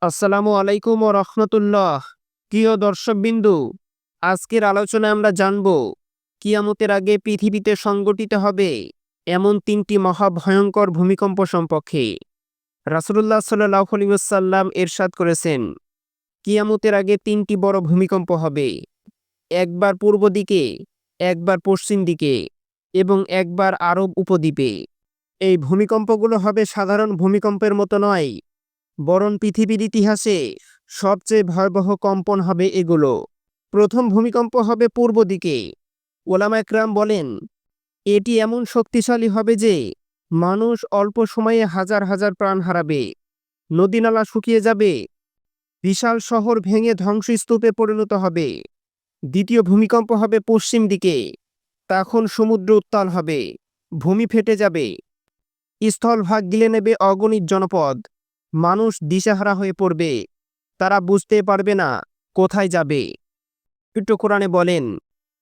আসসালামু আলাইকুম ও রহমতুল্লাহ। প্রিয় দর্শকবিন্দু, আজকের আলোচনায় আমরা জানব কিয়ামতের আগে পৃথিবীতে সংঘটিত হবে এমন তিনটি মহাভয়ঙ্কর ভূমিকম্প সম্পর্কে। রাসূলুল্লাহ সাল্লাল্লাহু আলাইহি ওয়াসাল্লাম ইরশাদ করেছেন, কিয়ামতের আগে তিনটি বড় ভূমিকম্প হবে, একবার পূর্ব দিকে, একবার পশ্চিম দিকে এবং একবার আরব উপদ্বীপে। এই ভূমিকম্পগুলো হবে সাধারণ ভূমিকম্পের মতো নয়, বরং পৃথিবীর ইতিহাসে সবচেয়ে ভয়াবহ কম্পন হবে এগুলো। প্রথম ভূমিকম্প হবে পূর্ব দিকে। ওলামা একরাম বলেন, এটি এমন শক্তিশালী হবে যে মানুষ অল্প সময়ে হাজার হাজার প্রাণ হারাবে, নদীনালা শুকিয়ে যাবে, বিশাল শহর ভেঙে ধ্বংসস্তূপে পরিণত হবে। দ্বিতীয় ভূমিকম্প হবে পশ্চিম দিকে। তখন সমুদ্র উত্তাল হবে, ভূমি ফেটে যাবে, স্থলভাগ গিলে নেবে অগণিত জনপদ। মানুষ দিশেহারা হয়ে পড়বে, তারা বুঝতে পারবে না কোথায় যাবে। পবিত্র কোরআনে বলেন,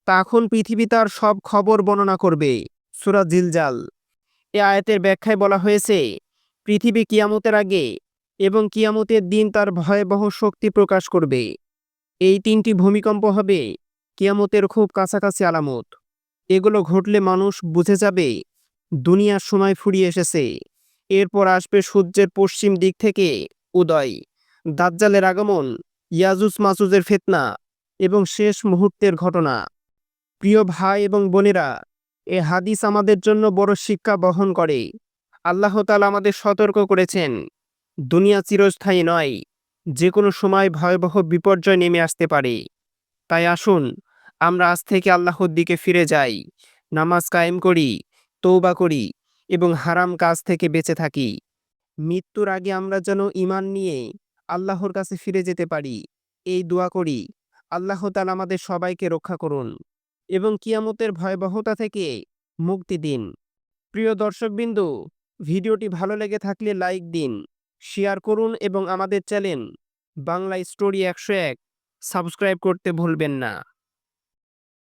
তখন পৃথিবী তার সব খবর বর্ণনা করবে। সূরা জিলজাল। এ আয়াতের ব্যাখ্যায় বলা হয়েছে, পৃথিবী কিয়ামতের আগে এবং কিয়ামতের দিন তার ভয়াবহ শক্তি প্রকাশ করবে। এই তিনটি ভূমিকম্প হবে কিয়ামতের খুব কাছাকাছি আলামত। এগুলো ঘটলে মানুষ বুঝে যাবে দুনিয়ার সময় ফুরিয়ে এসেছে। এরপর আসবে সূর্যের পশ্চিম দিক থেকে উদয়, দাজ্জালের আগমন, ইয়াজুজ মাজুজের ফিতনা এবং শেষ মুহূর্তের ঘটনা। প্রিয় ভাই এবং বোনেরা, এ হাদিস আমাদের জন্য বড় শিক্ষা বহন করে। আল্লাহ তাআলা আমাদের সতর্ক করেছেন, দুনিয়া চিরস্থায়ী নয়, যে কোনো সময় ভয়াবহ বিপর্যয় নেমে আসতে পারে। তাই আসুন আমরা আজ থেকে আল্লাহর দিকে ফিরে যাই, নামাজ কায়েম করি, তওবা করি এবং হারাম কাজ থেকে বেঁচে থাকি। মৃত্যুর আগে আমরা যেন ঈমান নিয়ে আল্লাহর কাছে ফিরে যেতে পারি, এই দোয়া করি। আল্লাহ তাআলা আমাদের সবাইকে রক্ষা করুন এবং কিয়ামতের ভয়াবহতা থেকে মুক্তি দিন। প্রিয় দর্শকবিন্দু, ভিডিওটি ভালো লেগে থাকলে লাইক দিন, শেয়ার করুন এবং আমাদের চ্যানেল বাংলা স্টোরি 101 সাবস্ক্রাইব করতে ভুলবেন না।